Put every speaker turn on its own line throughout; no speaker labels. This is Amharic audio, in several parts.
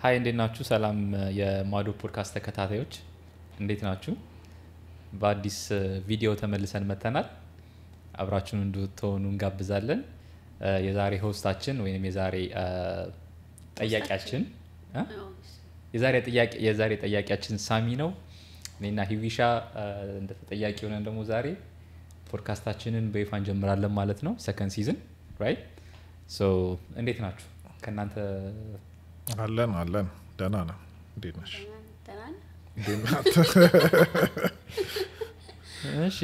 ሃይ እንዴት ናችሁ? ሰላም የማዶ ፖድካስት ተከታታዮች እንዴት ናችሁ? በአዲስ ቪዲዮ ተመልሰን መተናል። አብራችሁን እንድትሆኑ እንጋብዛለን። የዛሬ ሆስታችን ወይንም የዛሬ ጠያቂያችን የዛሬ ጠያቂያችን ሳሚ ነው። እኔና ሂዊሻ እንደ ተጠያቂ ሆነን ደግሞ ዛሬ ፖድካስታችንን በይፋ እንጀምራለን ማለት ነው። ሰከንድ ሲዝን ራይት። ሶ እንዴት ናችሁ? ከናንተ
አለን ደህና ነው። እንዴት ነሽ?
እሺ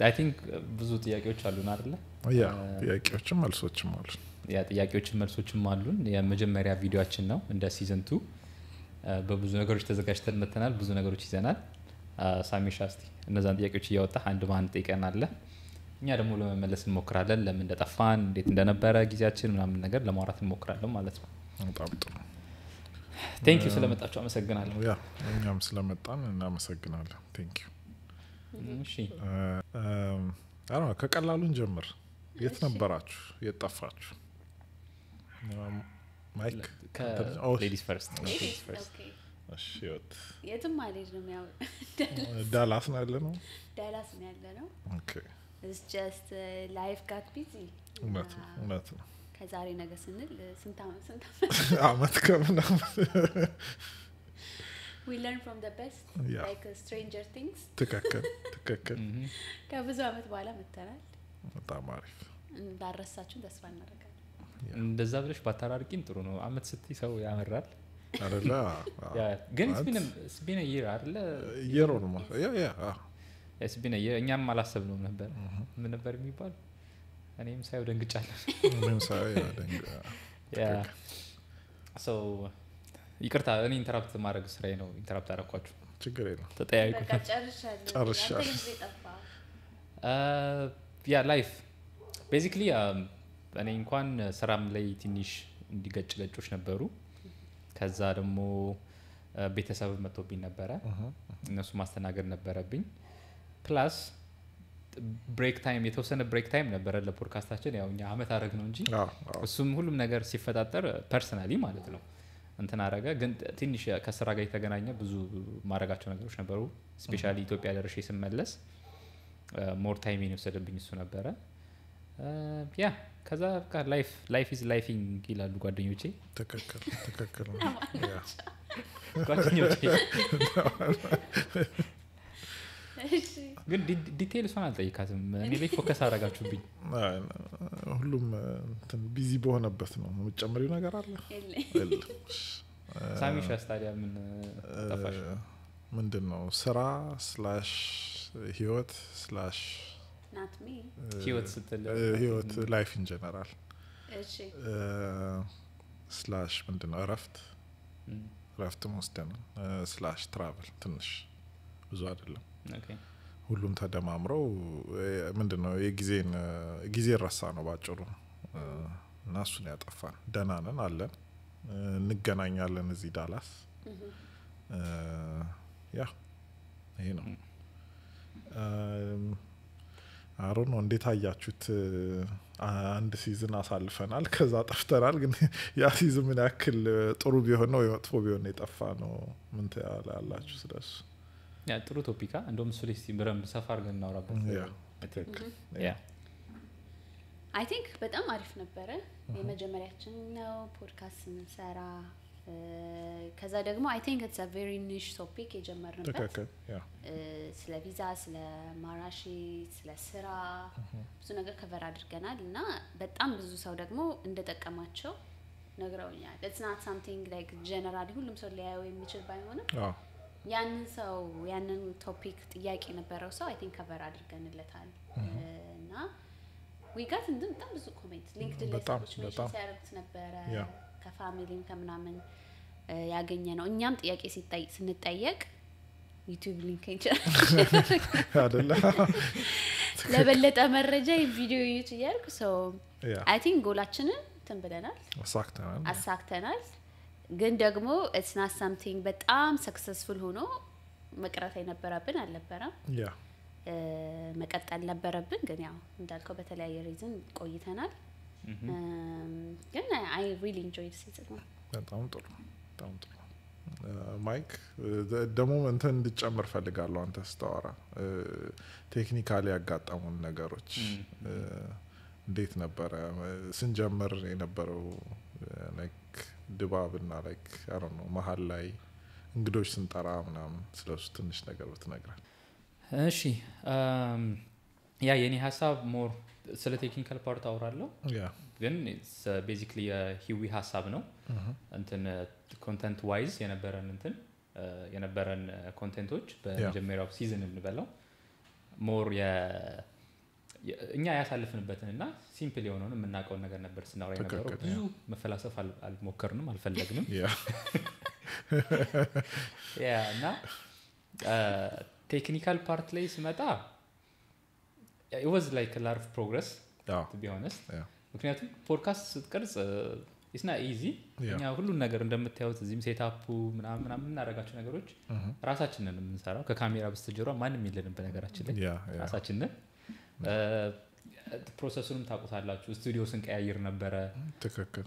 አይ ቲንክ ብዙ ጥያቄዎች አሉን አይደለ?
ያ ጥያቄዎችም መልሶችም አሉን።
ያ ጥያቄዎችም መልሶችም አሉን። የመጀመሪያ ቪዲዮአችን ነው እንደ ሲዝን 2 በብዙ ነገሮች ተዘጋጅተን መተናል። ብዙ ነገሮች ይዘናል። ሳሚሻ እስቲ እነዛን ጥያቄዎች እያወጣ አንድ ማን ጠይቀናል። እኛ ደግሞ ለመመለስ እንሞክራለን። ለምን እንደጠፋን እንዴት እንደነበረ ጊዜያችን ምናምን ነገር ለማውራት እንሞክራለን ማለት ነው።
በጣም ጥሩ።
ቴንክ ዩ ስለመጣችሁ አመሰግናለሁ።
ያ እኛም ስለመጣን እናመሰግናለን። ቴንክ ዩ።
እሺ
ከቀላሉን ጀምር። የት ነበራችሁ? የት ጠፋችሁ? ማይክ
ሌዲስ ፈርስት።
እሺ
የትም አልሄድንም። ያው
ዳላስ ነው ያለነው።
ዳላስ ነው ያለነው።
ኦኬ
it's just life got busy
እውነት ነው።
ከዛሬ ነገ ስንል ስንት
አመት ከምናምን
we learn from the best
Yeah.
like stranger things
ትክክል
ከብዙ አመት በኋላ መተናል።
በጣም አሪፍ።
እንዳረሳችሁን ተስፋ እናደርጋለን።
እንደዛ ብለሽ ባታራርቂን ጥሩ ነው። አመት ስትይ ሰው ያመራል
አይደለ?
ያ ግን it's been a year አይደለ?
year ነው ማለት ያ
it's been a year። እኛም አላሰብነውም ነበር። ምን ነበር የሚባል እኔም ሳይው ደንግጫለሁ።
ምን ሳይው
ያ ሶ ይቅርታ እኔ ኢንተራፕት ማድረግ ስራዬ ነው። ኢንተራፕት አደረኳችሁ።
ችግር የለም።
ተጠያይቁ።
በቃ ጨርሻለሁ።
ያ ላይፍ ቤዚክሊ እኔ እንኳን ስራም ላይ ትንሽ እንዲገጭገጮች ነበሩ። ከዛ ደግሞ ቤተሰብ መጥቶብኝ ነበረ። እነሱ ማስተናገድ ነበረብኝ። ፕላስ ብሬክ ታይም የተወሰነ ብሬክ ታይም ነበረ ለፖድካስታችን። ያው እኛ አመት አረግ ነው እንጂ እሱም ሁሉም ነገር ሲፈጣጠር ፐርሰናሊ ማለት ነው እንትን አረገ። ግን ትንሽ ከስራ ጋር የተገናኘ ብዙ ማረጋቸው ነገሮች ነበሩ። ስፔሻሊ ኢትዮጵያ ደርሼ ስመለስ ሞር ታይም የወሰደብኝ እሱ ነበረ። ያ ከዛ በቃ ላይፍ ኢዝ ላይፊንግ ይላሉ ጓደኞቼ።
ትክክል ያ
ጓደኞቼ
እሺ
ግን ዲቴይል እሷን አልጠይቃትም። እኔ ላይ ፎከስ አደረጋችሁብኝ።
ሁሉም እንትን ቢዚ በሆነበት ነው። የምትጨምሪው ነገር አለ?
ሳሚሻ ስታዲያ ምን ጠፋሽ?
ምንድነው ስራ ህይወት
not me
ህይወት ስትል
ህይወት ላይፍ ኢን ጀነራል
እሺ
ምንድነው እረፍት ወስደን ትራቨል ትንሽ ብዙ አይደለም።
ኦኬ
ሁሉም ተደማምረው ምንድነው ጊዜ ረሳ ነው ባጭሩ። እና እሱን ያጠፋን። ደህና ነን አለን። እንገናኛለን እዚህ ዳላስ። ያ ይሄ ነው። አሮን እንዴት አያችሁት? አንድ ሲዝን አሳልፈናል። ከዛ ጠፍተናል። ግን ያ ሲዝን ምን ያክል ጥሩ ቢሆን ነው መጥፎ ቢሆን ነው የጠፋ ነው? ምን ታያላችሁ ስለሱ?
ያ ጥሩ ቶፒካ እንደውም እሱ ላይ ሲምረም ሰፋ አድርገን እናወራበት። ያ
አይ ቲንክ በጣም አሪፍ ነበረ። የመጀመሪያችን ነው ፖድካስት ስንሰራ። ከዛ ደግሞ አይ ቲንክ ኢትስ አ ቬሪ ኒሽ ቶፒክ የጀመርንበት ስለ ቪዛ፣ ስለ ማራሺ፣ ስለ ስራ ብዙ ነገር ከቨር አድርገናል እና በጣም ብዙ ሰው ደግሞ እንደጠቀማቸው ነግረውኛል። ኢትስ ናት ሳምቲንግ ላይክ ጀነራሊ ሁሉም ሰው ሊያየው የሚችል ባይሆንም ያንን ቶፒክ ጥያቄ የነበረው ሰው አይ ቲንክ ከቨር አድርገንለታል እና we got በጣም ብዙ ኮሜንት ሊንክድኢን ላይ ሰዎች ሜንሽን ሲያደርጉት ነበረ። ከፋሚሊም ከምናምን ያገኘ ነው። እኛም ጥያቄ ስንጠየቅ ዩቲዩብ ሊንክ
አይደለ
ለበለጠ መረጃ ቪዲዮ ዩቲዩብ ያርኩ ሰው አይ ቲንክ ጎላችንን ተንብለናል አሳክተናል። ግን ደግሞ it's not something በጣም ሰክሰስፉል ሆኖ መቅረት የነበረብን አልነበረም።
ያ
መቀጠል ነበረብን። ግን ያው እንዳልከው በተለያየ ሪዝን ቆይተናል። ግን I really enjoyed it.
በጣም ጥሩ ማይክ ደግሞ እንትን እንድጨምር ፈልጋለሁ አንተ ስታወራ ቴክኒካሊ ያጋጠሙን ነገሮች እንዴት ነበረ ስንጀምር የነበረው ላይክ ድባብና ላይክ አይ ዶንት ኖ መሀል ላይ እንግዶች ስንጠራ ምናምን ስለሱ ትንሽ ነገር ብትነግረን
እሺ ያ የኔ ሐሳብ ሞር ስለ ቴክኒካል ፓርት አወራለሁ ግን ቤዚክሊ የሂዊ ሐሳብ ነው እንትን ኮንተንት ዋይዝ የነበረን ኮንቴንቶች በመጀመሪያው ሲዝን እንበለው ሞር እኛ ያሳልፍንበትንና ሲምፕል የሆነውን የምናውቀው ነገር ነበር ስናወራ የነበረው ብዙ መፈላሰፍ አልሞከርንም አልፈለግንም ያ እና ቴክኒካል ፓርት ላይ ስመጣ it was like a lot of progress to be honest ምክንያቱም ፖድካስት ስትቀርጽ it's not easy እኛ ሁሉን ነገር እንደምታዩት እዚህም ሴትአፑ ምናምን እናደርጋቸው ነገሮች ራሳችንን የምንሰራው ከካሜራ በስተጀርባ ማንንም የለንም በነገራችን ላይ ራሳችንን ፕሮሰሱንም ታውቁታላችሁ ስቱዲዮ ስንቀያይር ነበረ
ትክክል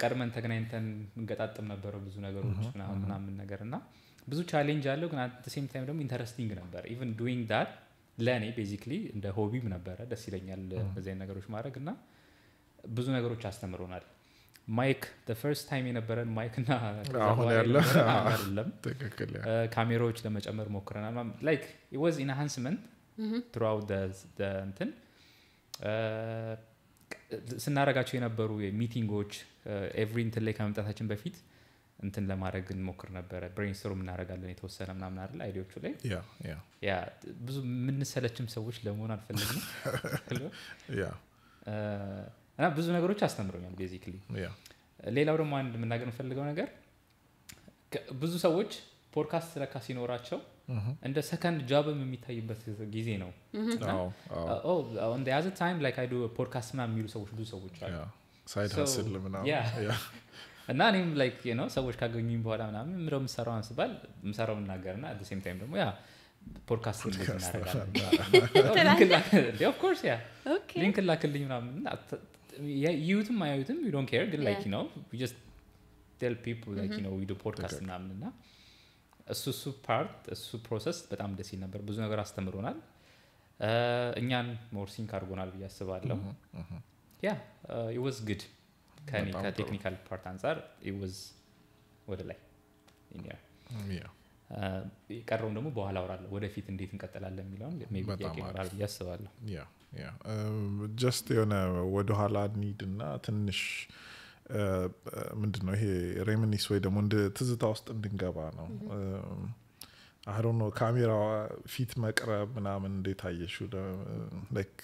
ቀድመን ተገናኝተን እንገጣጥም ነበር ብዙ ነገሮች ምናምን ነገርና ብዙ ቻሌንጅ አለው ግን at the same time ደግሞ ኢንተረስቲንግ ነበር even doing that ለኔ ቤዚክሊ እንደ ሆቢም ነበረ ደስ ይለኛል በዚህ ነገሮች ማድረግና ብዙ ነገሮች አስተምሮናል ማይክ the first time የነበረን ማይክ እና
አሁን ያለ
አይደለም
ትክክል
ካሜራዎች ለመጨመር ሞክረናል like it was enhancement throughout the እንትን ስናረጋቸው የነበሩ ሚቲንጎች ኤቭሪ እንትን ላይ ከመምጣታችን በፊት እንትን ለማድረግ እንሞክር ነበር ብሬንስቶርም እናደርጋለን የተወሰነ ምናምን አይደል አይዲያዎቹ ላይ ያ ብዙ ምንሰለችም ሰዎች ለመሆን አልፈልግም እና ብዙ ነገሮች አስተምሮኛል ቤዚክሊ ሌላው ደግሞ አንድ መናገር የምፈልገው ነገር ብዙ ሰዎች ፖድካስት ለካ ሲኖራቸው እንደ ሰከንድ ጆብም የሚታይበት ጊዜ ነው on the other time like I do a podcast ምናምን የሚሉ ሰዎች ብዙ ሰዎች አሉ
ሳይድ ሀስል ምናምን
እና እኔም like you know ሰዎች ካገኙኝ በኋላ ምናምን ምረው ምሰራው አንስባል ምሰራው እናገርና at the same time ደግሞ ያ ፖድካስት እናደርጋለን of course ሊንክ ላክልኝ ምናምን ዩቱብ ማዩቱም you don't care ግን like you know we just tell people like you know we do podcast ምናምንና እሱ ፓርት እሱ ፕሮሰስ በጣም ደስ ይል ነበር ብዙ ነገር አስተምሮናል እኛን ሞር ሲንክ አድርጎናል ብዬ አስባለሁ it was good ከቴክኒካል ፓርት አንፃር it was ወደ ላይ ቀረውን ደግሞ በኋላ አወራለሁ ወደፊት እንዴት እንቀጥላለን የሚለውን ሜቢ ያቀርባል ብዬ አስባለሁ
just የሆነ ወደ ኋላ እንሂድና ትንሽ ምንድነው ይሄ ሬሚኒስ ወይ ደግሞ እንደ ትዝታ ውስጥ እንድንገባ ነው I don't know ካሜራ ፊት መቅረብ ምናምን እንዴት አየሽው like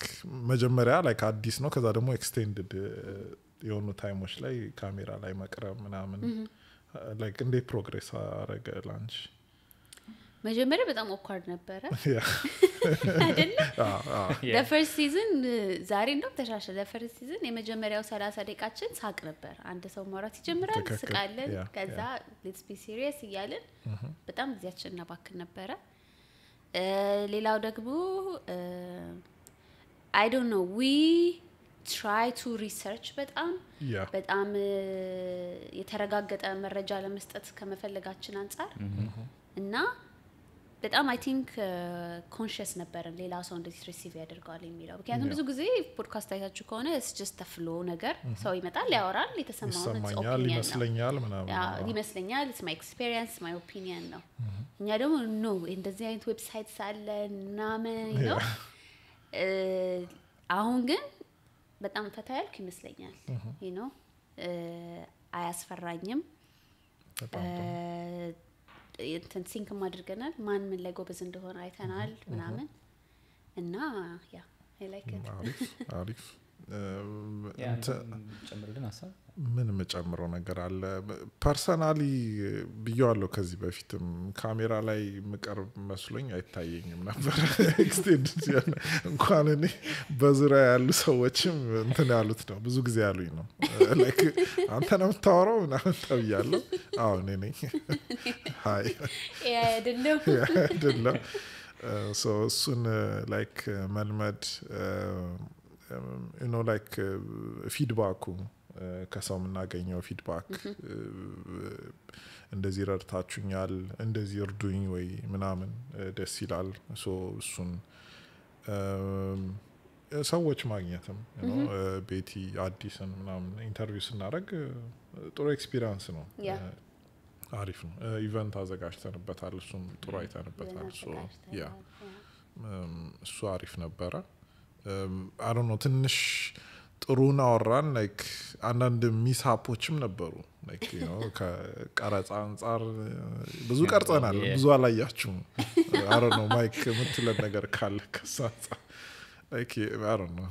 መጀመሪያ like አዲስ ነው ከዛ ደግሞ ኤክስቴንድድ የሆኑ ታይሞች ላይ ካሜራ ላይ መቅረብ ምናምን like እንዴት ፕሮግሬስ አረገ ላንች
መጀመሪያ በጣም ኦክዋርድ ነበረ አይደል the first season ዛሬ እንደው ተሻሻለ the first season የመጀመሪያው 30 ደቂቃችን ሳቅ ነበር አንድ ሰው ማውራት ይጀምራል ስቃለን ከዛ let's be serious እያልን በጣም ጊዜያችን እናባክን ነበረ ሌላው ደግሞ I don't know we try to research በጣም የተረጋገጠ መረጃ ለመስጠት ከመፈለጋችን አንፃር እና በጣም I think conscious ነበርን ሌላ ሰው እንደዚህ ሪሲቭ ያደርጋል የሚለው ምክንያቱም ብዙ ጊዜ ፖድካስት አይታችሁ ከሆነ it's just a flow ነገር ሰው ይመጣል ያወራል የተሰማውን
ይመስለኛል ምናምን
ይመስለኛል it's my experience my opinion ነው እኛ ደግሞ no እንደዚህ አይነት ዌብሳይትስ አለን ምናምን ነው አሁን ግን በጣም ፈታያልኩ ይመስለኛል you know አያስፈራኝም እንትን ሲንክ ማድርገናል ማን ምን ላይ ጎበዝ እንደሆነ አይተናል ምናምን እና ያ I like it
አሪፍ
ጨምርልን ሐሳብ
ምን መጨምረው ነገር አለ ፐርሰናሊ ብያለሁ ከዚህ በፊትም ካሜራ ላይ መቀርብ መስሎኝ አይታየኝም ነበር ኤክስቴንድ ሲሆን እንኳን እኔ በዙሪያ ያሉ ሰዎችም እንትን ያሉት ነው ብዙ ጊዜ ያሉኝ ነው ላይክ አንተ ነው የምታወራው እና ተብያለሁ አዎ እኔ ነኝ ሃይ አይደለም so soon like መልመድ you know like feedback ከሰው የምናገኘው ፊድባክ እንደዚህ ረድታችሁኛል እንደዚህ እርዱኝ ወይ ምናምን ደስ ይላል ሶ እሱን ሰዎች ማግኘትም ቤቲ አዲስን ምናምን ኢንተርቪው ስናደርግ ጥሩ ኤክስፒሪየንስ ነው አሪፍ ነው ኢቨንት አዘጋጅተንበታል እሱም ጥሩ አይተንበታል ሶ ያ እሱ አሪፍ ነበረ I don't know ትንሽ ጥሩና አወራን ላይክ አንዳንድ ሚስሃፖችም ነበሩ ላይክ ከቀረጻ አንፃር ብዙ ቀርጸናል ብዙ አላያችሁም I don't know ማይክ ምትለን ነገር ካለ ከሳጻ ላይክ I don't know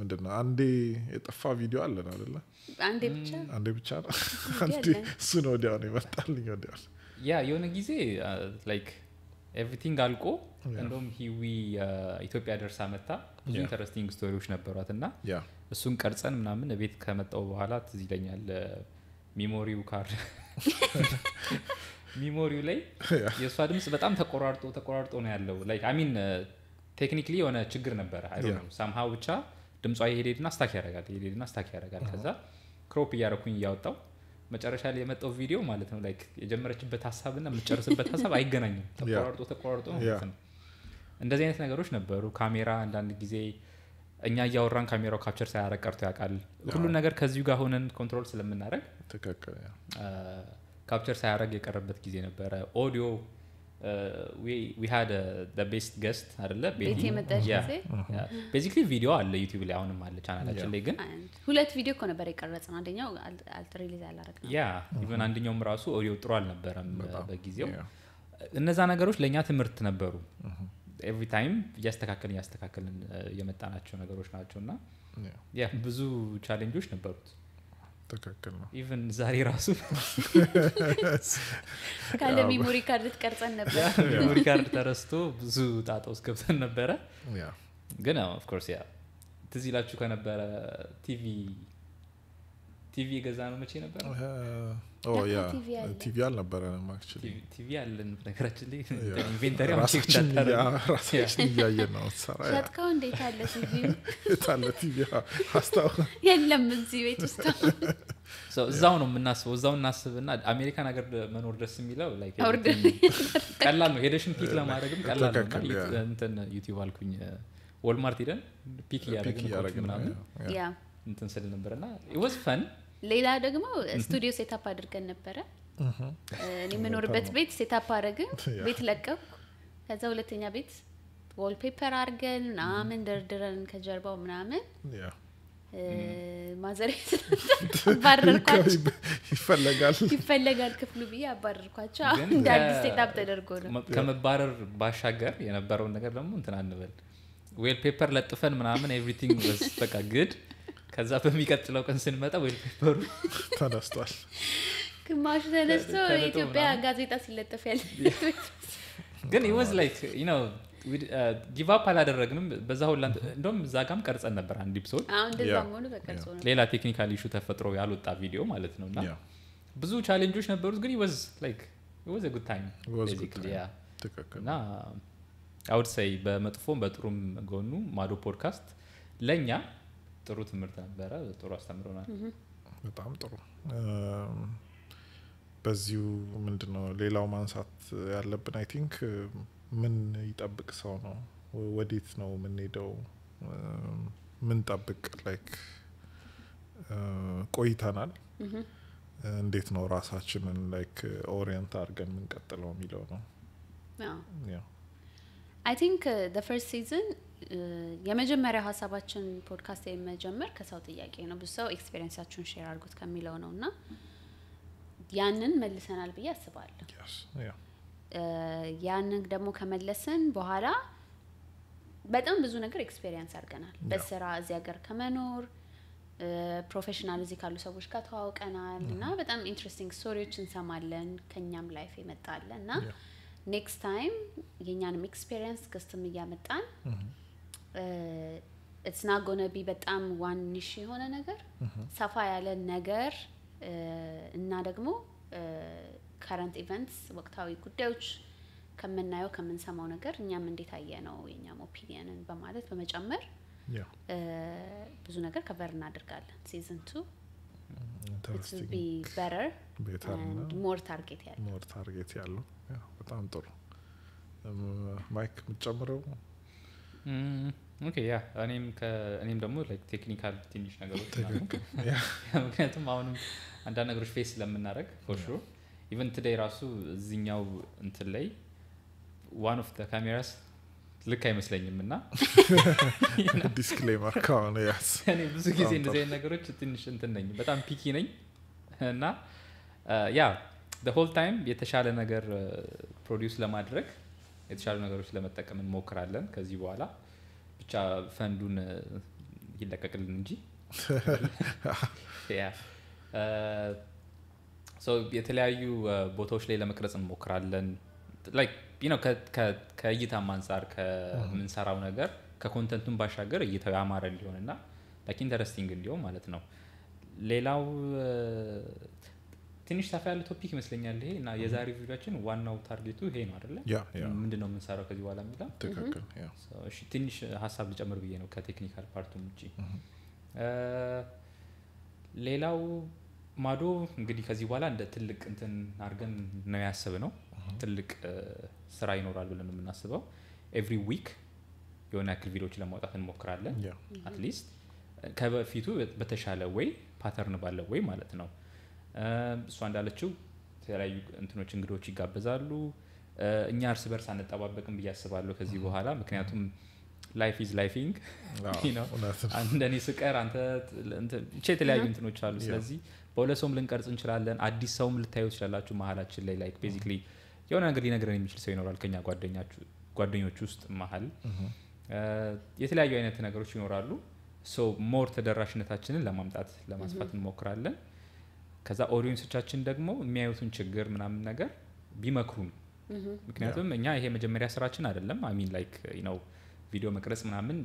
ምንድነው አንዴ የጠፋ ቪዲዮ አለን አይደለ አንዴ ብቻ ነው አንዴ እሱ ነው ወዲያው ይመጣልኝ ወዲያው
ያ የሆነ ጊዜ ላይክ ኤቭሪቲንግ አልቆ እንደውም ሂዊ ኢትዮጵያ ደርሳ መጣ ብዙ ኢንተረስቲንግ ስቶሪዎች ነበሯትና እሱን ቀርጸን ምናምን ቤት ከመጣው በኋላ ትዝ ይለኛል ሚሞሪው ላይ የሷ ድምጽ በጣም ተቆራርጦ ነው ያለው ላይክ አይ ሚን ቴክኒካሊ የሆነ ችግር ነበር አይ ዶንት ኖ ሳምሃው ብቻ ድምጿ ይሄድና ስታክ ያደርጋል ከዛ ክሮፕ ያረኩኝ ያወጣው መጨረሻ ላይ የመጣው ቪዲዮ ማለት ነው ላይክ የጀመረችበት ሐሳብና የምትጨርስበት ሐሳብ አይገናኝም ተቆራርጦ ነው ማለት ነው እንደዚህ አይነት ነገሮች ነበሩ ካሜራ አንዳንድ ጊዜ እኛ ያወራን ካሜራው ካፕቸር ሳያረግ ቀርቶ ያውቃል ሁሉ ነገር ከዚሁ ጋር ሆነን ኮንትሮል ስለምናደርግ
ተከከለ
ካፕቸር ሳያረግ የቀረበት ጊዜ ነበረ ኦዲዮ we had the best guest አይደለ
ቤቲ የመጣች ጊዜ
basically ቪዲዮ አለ ዩቲዩብ ላይ አሁንም አለ ቻናላችን ላይ ግን
ሁለት ቪዲዮ እኮ ነበር የቀረጽነው አንደኛው ሪሊዝ ያላረግነው
ያ ኢቭን አንደኛውም ራሱ ኦዲዮ ጥሩ አልነበረም በጊዜው እነዛ ነገሮች ለኛ ትምህርት ነበሩ every time ያስተካከልን የመጣናቸው ነገሮች ናቸውና ያ ብዙ ቻሌንጆች ነበሩት
ተከከለ ነው
ኢቭን ዛሬ ራሱ
ካለ ሜሞሪ ካርድ ተቀርጸን ነበር
ሜሞሪ ካርድ ተረስቶ ብዙ ጣጣው እስከብተን ነበረ
ያ
ግን ኦፍ ኮርስ ያ ትዝ ይላችሁ ከነበረ ቲቪ ገዛ ነው መቼ ነበር
ያ ቲቪ አልነበረንም አክቹሊ
ቲቪ አለን ነገራችን ላይ ኢንቨንተሪ
ራሳችን ያየን ነው ሰራ
ሸጥከው እንዴት አለ
ቲቪ አስታው
የለም እዚህ ቤት ውስጥ
እዛው ነው የምናስበው እዛው እናስብና አሜሪካን ሀገር መኖር ደስ የሚለው ላይክ ቀላል ነው ሄደሽን ፒክ ለማድረግም ቀላል ነው እንትን ዩቲዩብ አልኩኝ ወልማርት ሄደን ፒክ ያደረግን ምናምን
ያ
እንትን ስል ነበርና it was fun
ሌላ ደግሞ ስቱዲዮ ሴትአፕ አድርገን ነበር እኔ የምኖርበት ቤት ሴትአፕ አደረግን ቤት ለቀኩ ከዛ ሁለተኛ ቤት ዋልፔፐር አድርገን ምናምን ደርድረን ከጀርባው ምናምን ማዘሬት ባረርኳቸው ይፈለጋል ክፍሉ ብዬ አባረርኳቸው እንደ አዲስ ሴትአፕ ተደርጎ ነው
ከመባረር ባሻገር የነበረው ነገር ደግሞ እንትን አንበል ዋልፔፐር ለጥፈን ምናምን everything was በቃ good ከዛ በሚቀጥለው ቀን ስንመጣ ዋልፔፐሩ
ተነስቷል
ግማሹ
ተነስቶ የኢትዮጵያ ጋዜጣ ሲለጠፍ ያለ
ግን it was like you know we give up አላደረግንም በዛ ሁሉ እንደውም ዛጋም ቀርጸን ነበር አንድ ኤፒሶድ
እንደዛም ሆነ በቀርጾ ነው
ሌላ ቴክኒካል ኢሹ ተፈጥሮ ያልወጣ ቪዲዮ ማለት ነውና ብዙ ቻሌንጆች ነበሩት ግን it was a good time basically yeah
ተከከለ
I would say በመጥፎም በጥሩም ጎኑ ማዶ ፖድካስት ለኛ ጥሩ ትምህርት ነበረ ጥሩ አስተምሮናል
በጣም ጥሩ በዚሁ ምንድነው ሌላው ማንሳት ያለብን አይ ቲንክ ምን ይጠብቅ ሰው ነው ወዴት ነው ምን ሄደው ምን ጠብቅ ላይክ ቆይተናል እንዴት ነው ራሳችንን ላይክ ኦሪየንት አድርገን ምን ቀጥለው የሚለው ነው
ያ I think the first season የመጀመሪያ ሐሳባችን ፖድካስት የመጀመር ከሰው ጥያቄ ነው ብዙ ሰው ኤክስፒሪየንሳችሁን ሼር አድርጉት ከሚለው ነውና ያንን መልሰናል ብዬ አስባለሁ ያንን ደግሞ ከመለስን በኋላ በጣም ብዙ ነገር ኤክስፒሪየንስ አድርገናል በስራ እዚህ ሀገር ከመኖር ፕሮፌሽናል እዚህ ካሉ ሰዎች ጋር ተዋውቀናል እና በጣም ኢንትረስቲንግ ስቶሪዎች እንሰማለን ከኛም ላይፍ ይመጣልና next time የኛንም ኤክስፒሪየንስ ከስተም ያመጣን it's not going to be በጣም one niche የሆነ ነገር ሰፋ ያለ ነገር እና ደግሞ current events ወቅታዊ ጉዳዮች ከምናየው ከምንሰማው ነገር እኛም እንዴት አየ ነው የኛም ኦፒኒየንን በማለት በመጨመር ብዙ ነገር ከቨር እናደርጋለን season 2 it will
ኢንተረስቲንግ
be better
ቤተር
and more target ያለው
ሞር ታርጌት ያለው በጣም ጥሩ ማይክ ምጨምረው
ኦኬ ያ እኔም ደግሞ ላይክ ቴክኒካል ትንሽ ነገሮች ምክንያቱም አሁንም አንዳንድ ነገሮች ፌስ ስለምናደርግ for sure even today ራሱ እዚህኛው እንትን ላይ one of the cameras ልክ አይመስለኝም እና
ዲስክሌመር ካውን ያስ
እኔ ብዙ ጊዜ እንደዚህ አይነት ነገሮች ትንሽ እንትን ነኝ በጣም ፒኪ ነኝ እና ያ the whole time የተሻለ ነገር ፕሮዲዩስ ለማድረግ የተሻለ ነገሮች ለመጠቀም እንሞክራለን ከዚህ በኋላ ብቻ ፈንዱን ይለቀቅልን እንጂ ያ ሶ የተለያዩ ቦታዎች ላይ ለመቅረጽ እንሞክራለን like you know ከእይታም አንፃር ከምንሰራው ነገር ከኮንተንቱን ባሻገር እይታው ያማረ እንዲሆንና like ኢንተረስቲንግ እንዲሆን ማለት ነው ሌላው ትንሽ ሰፋ ያለ ቶፒክ ይመስለኛል ይሄ እና የዛሬ ቪዲዮአችን ዋናው ታርጌቱ ይሄ ነው አይደለ ምንድነው የምንሰራው ከዚህ በኋላ የሚለው
ትክክል
እሺ ትንሽ ሀሳብ ልጨምር ብዬ ነው ከቴክኒካል ፓርቱም ውጪ ሌላው ማዶ እንግዲህ ከዚህ በኋላ እንደ ትልቅ እንትን አድርገን ነው ያሰብነው ትልቅ ስራ ይኖራል ብለን የምናስበው ኤቭሪ ዊክ የሆነ ያክል ቪዲዮዎች ለማውጣት እንሞክራለን at least ከበፊቱ በተሻለ ወይ ፓተርን ባለው ወይ ማለት ነው እሷ እንዳለችው የተለያዩ እንትኖች እንግዶች ይጋበዛሉ እኛ እርስ በርስ አንጠባበቅም ብያስባለሁ ከዚህ በኋላ ምክንያቱም ላይፍ ኢዝ ላይፊንግ you know አንደኔ ስቀር አንተ የተለያዩ እንትኖች አሉ ስለዚህ በሁለቱም ልንቀርጽ እንችላለን አዲስ ሰውም ልታዩ ይችላልላችሁ መሀላችን ላይ like basically የሆነ ነገር ሊነግረን የሚችል ሰው ይኖራል ከኛ ጓደኞች ውስጥ መሀል የተለያዩ አይነት ነገሮች ይኖራሉ ሶ ሞር ተደራሽነታችንን ለማስፋት እንሞክራለን ከዛ ኦዲየንሶቻችን ደግሞ የሚያዩትን ችግር ምናምን ነገር ቢመክሩን ምክንያቱም እኛ ይሄ መጀመሪያ ስራችን አይደለም I mean like you know ቪዲዮ መቅረጽ ምናምን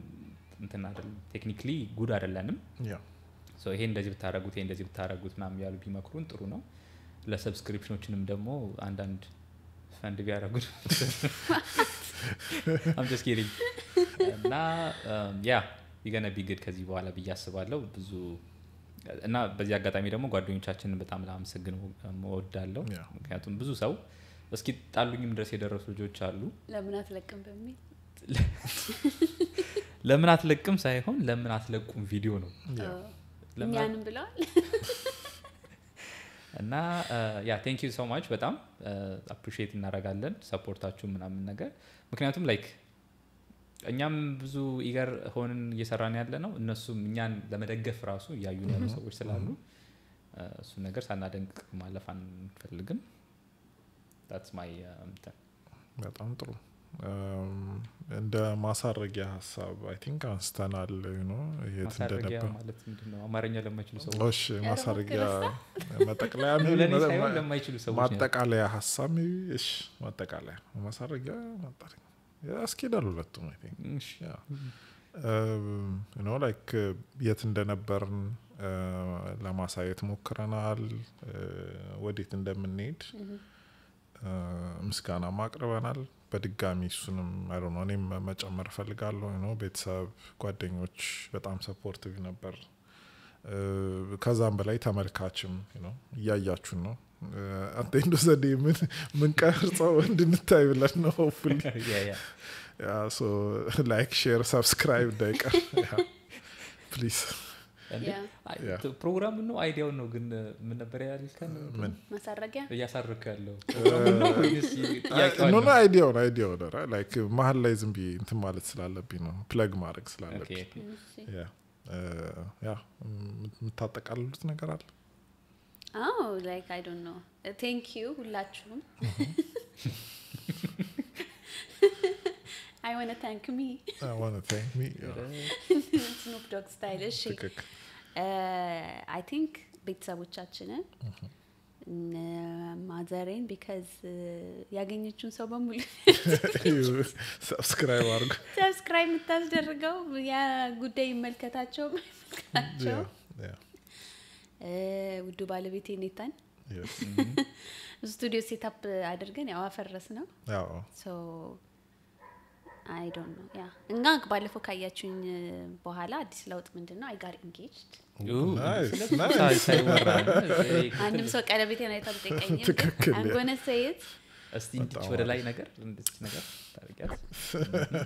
እንትን አይደለም ቴክኒካሊ ጉድ አይደለንም ሶ ይሄ እንደዚህ ብታረጉት ምናምን ያሉ ቢመክሩን ጥሩ ነው ለሰብስክሪፕሽኖችንም ደግሞ አንዳንድ ፈንድ ቢያረጉት I'm just kidding እና ያ ይገነ ቢግድ ከዚህ በኋላ ብያስባለሁ ብዙ እና በዚህ አጋጣሚ ደግሞ ጓደኞቻችንን በጣም ላመሰግን እወዳለሁ ምክንያቱም ብዙ ሰው እስኪ ጣሉኝም ድረስ የደረሱ ልጆች አሉ
ለምን አትለቅም በሚል
ለምን አትለቅም ሳይሆን ለምን አትለቁም ቪዲዮ ነው
ለምን ብለዋል
እና ያ ቴንክ ዩ ሶ ማች በጣም አፕሪሺየት እናደርጋለን ሰፖርታችሁ ምናምን ነገር ምክንያቱም ላይክ እኛም ብዙ ኢገር ሆነን እየሰራን ያለ ነው እነሱም እኛን ለመደገፍ ራሱ ያዩን ያሉ ሰዎች ስላሉ እሱ ነገር ሳናደንቅ ማለፍ አንፈልግም that's my
በጣም ጥሩ እንደ ማሳረጊያ ሀሳብ I think አንስተናል የት እንደነበር
ማለት ምንድነው አማርኛ ለማይችሉ ሰዎች
እሺ ማሳረጊያ መጠቅለያ
ለማይችሉ ሰዎች
ማጠቃለያ ሀሳብ እሺ ማጠቃለያ ማሳረጊያ ማጠቃለያ ያስኬዳል ሁለቱም I think like የት እንደነበርን ለማሳየት ሞክረናል ወዴት እንደምንሄድ ምስጋና ማቅረበናል በድጋሚ እሱንም I don't know እኔም መጨመር ፈልጋለሁ ቤተሰብ ጓደኞች በጣም ሰፖርቲቭ ነበር ከዛም በላይ ተመልካችም እያያችሁ ነው አንተንዶ ዘዴ ምን ቀርጸው እንድንታይ ብለን ነው hopefully so like share subscribe ዳይቀር please
ፕሮግራም ነው አይዲያው ነው ግን ምን ነበር ያልከን
ምን
ማሳረጊያ
ያሳርክ ያለው
no አይዲያው ነው like መሀል ላይ ዝም ብዬ እንትን ማለት ስላለብኝ ነው ፕለግ ማድረግ ስላለብኝ የምታጠቃልሉት ነገር አለ
like I don't know thank you ሁላችሁም I want to thank me Snoop Dogg style I think ቤተሰቦቻችንን ማዘሬን because ያገኘችውን ሰው በሙሉ
ሰብስክራይብ አድርጉ
ሰብስክራይብ የምታስደርገው ያ ጉዳይ ይመልከታቸው ውዱ ባለቤቴ ኔታን ስቱዲዮ ሴታፕ አድርገን ያው አፈረስ ነው so I don't know ያ እና ባለፈው ካያችሁኝ በኋላ አዲስ ለውጥ ምንድነው I got engaged አንድም ሰው ቀለበቴን አይተው ጠይቀኝ I'm going to say it
እስቲ እንዲች ወደ ላይ ነገር እንዲች ነገር ታርቂያት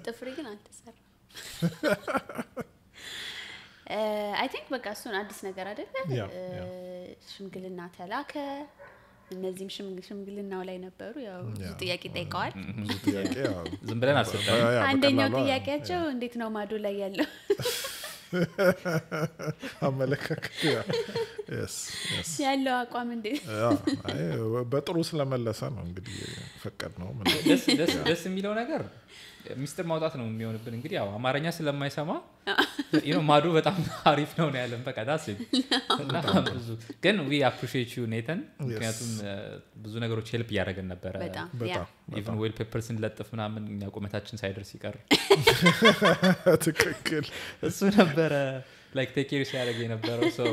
ጥፍሪ ግን አልተሰራ I think በቃ እሱን አዲስ ነገር አይደለ ሽምግልና ተላከ እነዚህም ሽምግልናው ላይ ነበሩ ያው ብዙ ጥያቄ ጠይቀዋል
ዝም ብለን አልሰጠንም
አንደኛው ጥያቄያቸው እንዴት ነው ማዶ ላይ ያለው
አመለካከት yes
ያለው አቋም እንዴት
በጥሩ ስለመለሰ ነው እንግዲህ ፈቀድ ነው
ደስ የሚለው ነገር ሚስተር ማውጣት ነው የሚሆንብን እንግዲህ ያው አማርኛ ስለማይሰማ ማዶ በጣም አሪፍ ነው ያለን በቃ ዳስ እና ብዙ ግን we appreciate you Nathan ምክንያቱም ብዙ ነገሮች ሄልፕ ያደረገን ነበር
በጣም
even well papers እንለጥፍ ምናምን እኛ ቆመታችን ሳይደርስ ይቀር
ትክክል
እሱ ነበር like take care ሲያደርግ የነበረው so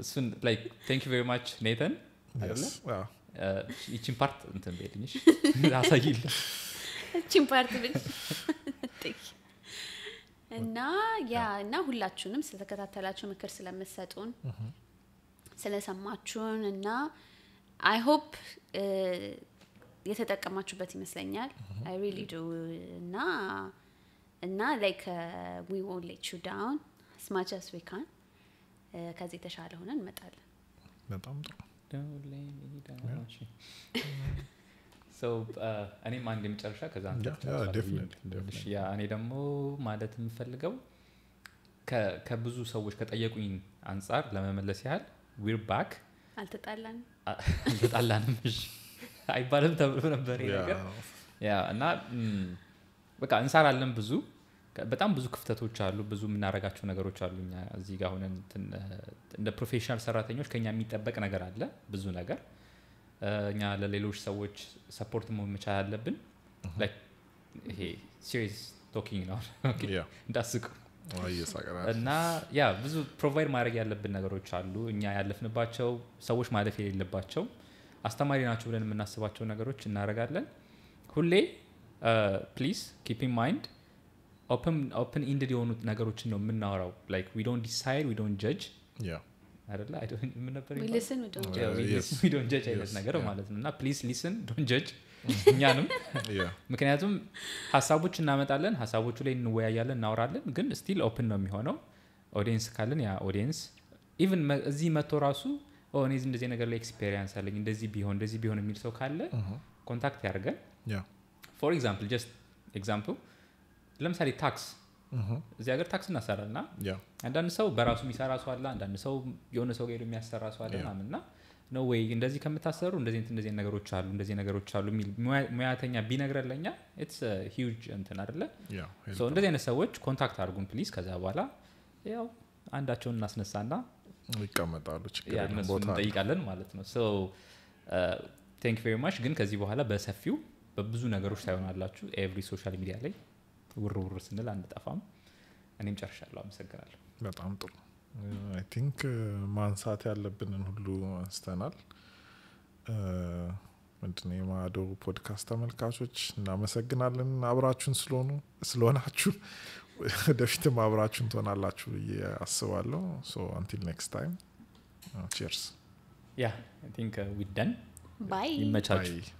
እሱን like thank you very much Nathan አይደለ እቺን ፓርት እንትን በልኝሽ አሳይልኝ
እቺን ፓርት ብቻ እና ሁላችሁንም ስለተከታተላችሁ ምክር ስለምትሰጡን ስለሰማችሁን እና I hope የተጠቀማችሁበት ይመስለኛል I really do እና like we won't let you down as much as we can ከዚህ ተሻለ ሆነን እንመጣለን
በጣም ጥሩ
so እኔም አንድ የመጨረሻ ከዛ
definitely
ያ እኔ ደግሞ ማለት የምፈልገው ከብዙ ሰዎች ከጠየቁኝ አንፃር ለመመለስ ያህል we're back አልተጣላንም አይባልም ተብሎ ነበር ይሄ ነገር ያ እና በቃ እንሰራለን በጣም ብዙ ክፍተቶች አሉ ብዙ የምናረጋቸው ነገሮች አሉኛ እዚህ ጋር ሆነን እንደ ፕሮፌሽናል ሰራተኞች ከኛ የሚጠበቅ ነገር አለ ብዙ ነገር እኛ ለሌሎች ሰዎች ሰፖርት መቻል አለብን like ይሄ serious talking ነው እንዳስቁ እና ያ ብዙ ፕሮቫይድ ማድረግ ያለብን ነገሮች አሉ እኛ ያለፍንባቸው ሰዎች ማለፍ የሌለባቸው አስተማሪ ናቸው ብለን የምናስባቸው ነገሮች እናረጋለን ሁሌ please keep in mind open ended የሆኑ ነገሮችን ነው የምናወራው like we don't decide we don't judge አይደለ I don't ምን ነበር
we listen
we don't judge አይነት ነገር ማለት ነውና please listen don't judge እኛንም ምክንያቱም ሐሳቦች እናመጣለን ሐሳቦቹ ላይ እንወያያለን እናወራለን ግን still open ነው የሚሆነው ኦዲየንስ ካለን ያ ኦዲየንስ even እዚህ መጥቶ ራሱ እኔ እንደዚህ ነገር ላይ ኤክስፒሪየንስ አለኝ እንደዚህ ቢሆን የሚል ሰው ካለ ኮንታክት ያርገን for example just example ለምሳሌ ታክስ እዚህ ሀገር ታክስ እናሰራልና አንዳንድ ሰው በራሱ የሚሰራ ሰው አለ አንዳንድ ሰው የሆነ ሰው ጋር የሚያሰራ ሰው አለ ምናምንና no way እንደዚህ ከምታሰሩ እንደዚህ ነገሮች አሉ የሚል ሙያተኛ ቢነግረለኛ it's a huge እንትን አይደለ so እንደዚህ አይነት ሰዎች ኮንታክት አድርጉን ፕሊዝ ከዛ በኋላ ያው አንዳቸውን እናስነሳና
ይቀመጣሉ ችግር
ቦታ እንጠይቃለን ማለት ነው so thank you very much ግን ከዚህ በኋላ በሰፊው በብዙ ነገሮች ታዩናላችሁ ኤቭሪ ሶሻል ሚዲያ ላይ ውርውር ስንል አንጠፋም እኔም ጨርሻለሁ አመሰግናለሁ
በጣም ጥሩ I think ማንሳት ያለብንን ሁሉ አንስተናል ምንድነው የማዶ ፖድካስት ተመልካቾች እናመሰግናለን አብራችሁን ስለሆናችሁ ወደፊትም አብራችሁን ትሆናላችሁ ብዬ አስባለሁ so until next time cheers
yeah I think we're done
bye
ይመቻችሁ